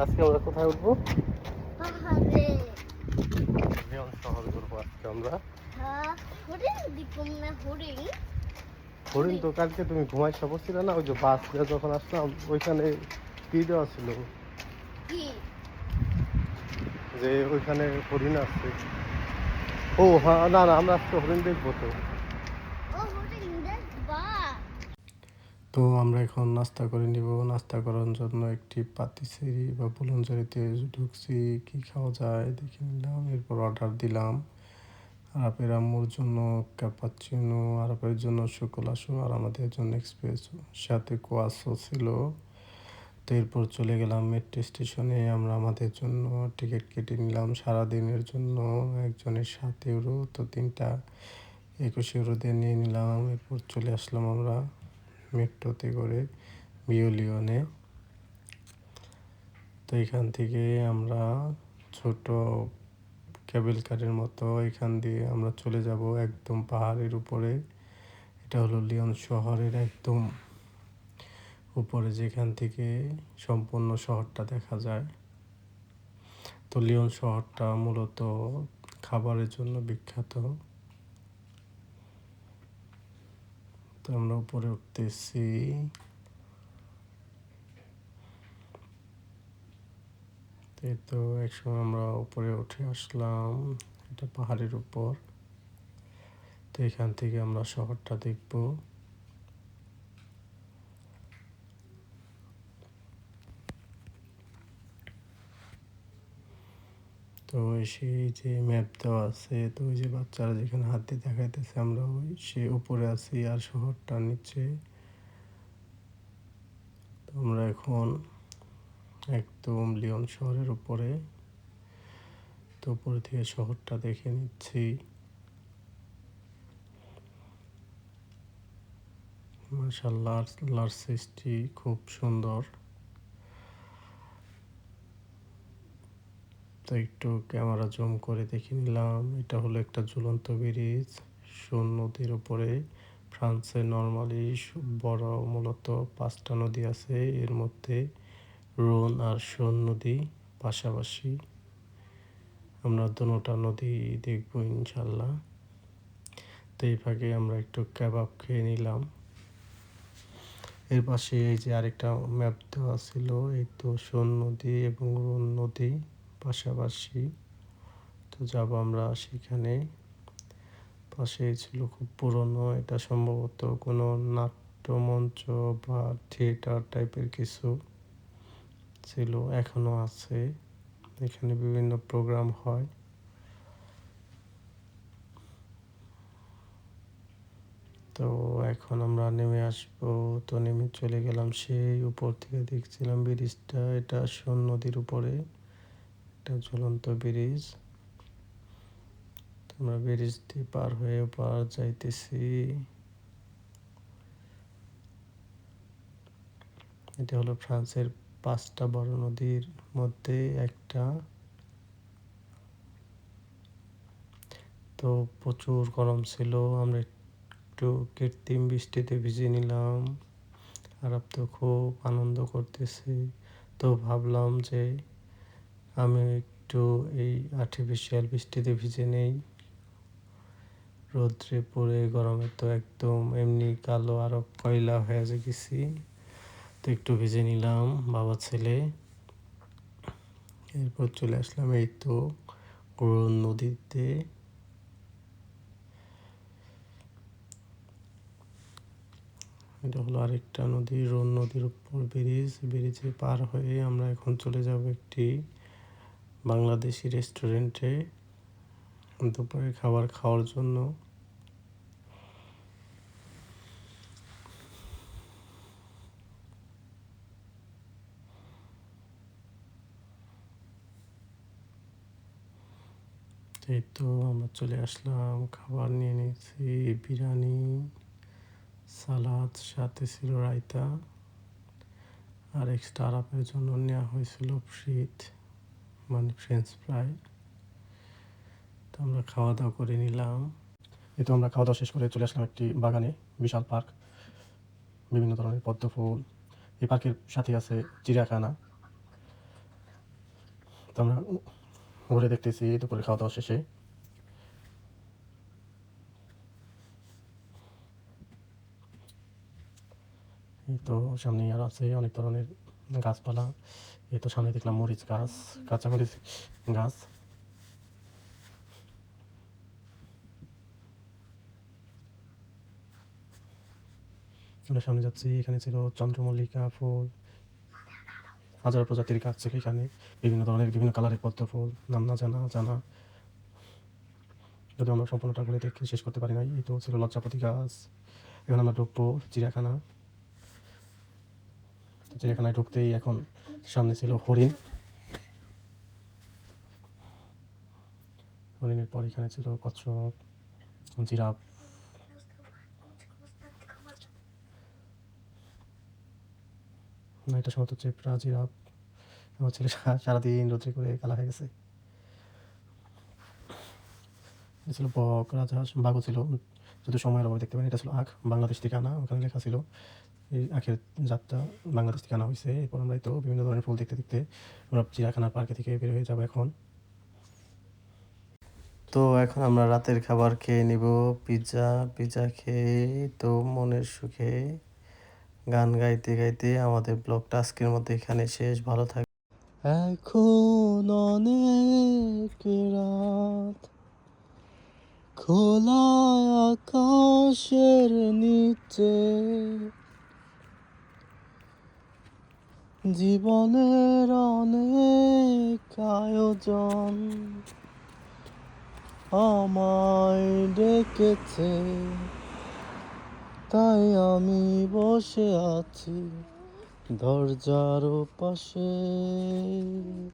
আজকে আমরা কোথায় উঠবো? পাহাড়ে। লিওন শহরে উঠবো আজকে আমরা। হ্যাঁ, হরিণ দেখুন না, হরিণ। হরিণ তো কালকে তুমি ঘুমাইতে বসছিলে না, ওই যে বাস দিয়ে যখন আসলাম ওইখানে কি দেওয়া ছিল কি? যে ওইখানে হরিণ আছে। ও হ্যাঁ, না না, আমরা আজকে হরিণ দেখবো তো। ও হরিণ দেখবা? তো আমরা এখন নাস্তা করে নিব। নাস্তা করার জন্য একটি পাতিসেরি বা বুলনজারিতে ঢুকছি, কি খাওয়া যায় দেখে নিলাম, এরপর অর্ডার দিলাম। আরাপের আম্মুর জন্য ক্যাপাচিনো, আরাপের জন্য শুকোলাসো, আর আমাদের জন্য এক্সপ্রেসো, সাথে কোয়াসো ছিল। তো এরপর চলে গেলাম মেট্রো স্টেশনে। আমরা আমাদের জন্য টিকিট কেটে নিলাম সারাদিনের জন্য, একজনের 7 ইউরো, তো 3টা 21 ইউরো দিয়ে নিয়ে নিলাম। এরপর চলে আসলাম আমরা মেট্রোতে করে বিওলিয়নে। তো এখান থেকে আমরা ছোট কেবল কারের মতো এখান দিয়ে আমরা চলে যাব একদম পাহাড়ের উপরে। এটা হলো লিওন শহরের একদম উপরে, যেখান থেকে সম্পূর্ণ শহরটা দেখা যায়। তো লিওন শহরটা মূলত খাবারের জন্য বিখ্যাত। তো আমরা উপরে উঠতেছি। এই তো একসময় আমরা উপরে উঠে আসলাম, এটা পাহাড়ের উপর। তো এখান থেকে আমরা শহরটা দেখব। তো সেই যে ম্যাপ দেওয়া আছে, তো ওই যে বাচ্চারা যেখানে হাত দিয়ে দেখাইতেছে, আমরা ওই সে উপরে আছি আর শহরটা নিচে। তো আমরা এখন একদম লিওন শহরের উপরে। তো উপরে থেকে শহরটা দেখে নিচ্ছি। মাশাআল্লাহ, আল্লাহর সৃষ্টি খুব সুন্দর। তো একটু ক্যামেরা জুম করে দেখে নিলাম। এটা হলো একটা ঝুলন্ত ব্রিজ সোন নদীর উপরে। ফ্রান্সে নরমালি বড় মূলত 5টা নদী আছে, এর মধ্যে রোন আর সোন নদী পাশাপাশি। আমরা দুটো নদী দেখবো ইনশাল্লাহ। তো এই ফাঁকে আমরা একটু কাবাব খেয়ে নিলাম। এর পাশে এই যে আরেকটা ম্যাপ দেওয়া ছিল, এই তো সোন নদী এবং রোন নদী পাশাপাশি। তো যাব আমরা সেখানে। পাশে ছিল খুব পুরনো, এটা সম্ভবত কোনো নাট্যমঞ্চ বা থিয়েটার টাইপের কিছু ছিল, এখনো আছে। এখানে বিভিন্ন প্রোগ্রাম হয়। তো এখন আমরা নেমে আসবো। তো নেমে চলে গেলাম সেই উপর থেকে, দেখছিলাম ব্রিজটা, এটা সোন নদীর উপরে একটা ঝুলন্ত ব্রিজ। আমরা ব্রিজটি পার হয়ে পার যাইতেছি। এটা হলো ফ্রান্সের 5টা বড় নদীর মধ্যে একটা। তো প্রচুর গরম ছিল, আমরা একটু কৃত্রিম বৃষ্টিতে ভিজে নিলাম। আর আপ তো খুব আনন্দ করতেছি। তো ভাবলাম যে আমি একটু এই আর্টিফিশিয়াল বৃষ্টিতে ভিজে নেই। রোদ্রে পড়ে গরমে তো একদম এমনি কালো আরো কয়লা হয়ে গেছি। তো একটু ভিজে নিলাম বাবা ছেলে। এরপর চলে আসলাম এই তো রোন নদীতে। এটা হলো আরেকটা নদী, রোন নদীর উপর ব্রিজ। ব্রিজে পার হয়ে আমরা এখন চলে যাব একটি বাংলাদেশি রেস্টুরেন্টে দুপুরে খাবার খাওয়ার জন্য। এই তো আমরা চলে আসলাম, খাবার নিয়ে নিয়েছি, বিরিয়ানি, সালাদ, সাথে ছিল রায়তা, আর এক্সট্রা আরাপের জন্য নেওয়া হয়েছিল ফ্রিট মানে ফ্রেঞ্চ ফ্রাই। তো আমরা খাওয়া দাওয়া করে নিলাম। এই তো আমরা খাওয়া দাওয়া শেষ করে চলে আসলাম একটি বাগানে, বিশাল পার্ক, বিভিন্ন ধরনের পদ্ম ফুল। এই পার্কের সাথে আছে চিড়িয়াখানা। তো আমরা ঘুরে দেখতেছি দুপুরে খাওয়া দাওয়া শেষে। এই তো সামনেই আরো আছে অনেক ধরনের গাছপালা। এই তো সামনে দেখলাম মরিচ গাছ, কাঁচা মরিচ গাছ। আমরা সামনে যাচ্ছি, এখানে ছিল চন্দ্রমল্লিকা ফুল, হাজার প্রজাতির গাছ ছিল এখানে, বিভিন্ন ধরনের বিভিন্ন কালারের পদ্ম ফুল, নাম না জানা জানা, যদি আমরা সম্পূর্ণটা ঘুরে দেখে শেষ করতে পারি নাই। এই তো ছিল লজ্জাপতি গাছ। এখন আমরা ঢুকবো চিড়িয়াখানা। চিড়িয়াখানায় ঢুকতেই এখন সামনে ছিল হরিণ, হরিণের পর এখানে ছিল কচ্ছপ, জিরাফ। না, এটা সম্ভবত জেব্রা, জিরাফ। আমার ছেলে সারাদিন রোদ্রে করে কালা হয়ে গেছে। এটা ছিল বক, রাজহাঁস, বাঘও ছিল, যদি সময়ের অভাবে দেখতে পারেন। এটা ছিল আখ, বাংলাদেশ থেকে আনা, ওখানে লেখা ছিল এই আখের জাতটা বাংলাদেশ থেকে আনা হয়েছে। এরপর আমরা তো বিভিন্ন ধরনের ফুল দেখতে দেখতে আমরা চিড়িয়াখানার পার্কে থেকে বের হয়ে যাবো এখন। তো এখন আমরা রাতের খাবার খেয়ে নিব, পিৎজা। পিৎজা খেয়ে তো মনের সুখে গান গাইতে গাইতে আমাদের ব্লগটা আজকের মধ্যে এখানে শেষ। ভালো থাক। এখন অনেক রাত, খোলা আকাশের নিচে জীবনের অনেক আয়োজন আমায় ডেকেছে, তাই আমি বসে আছি দরজার পাশে।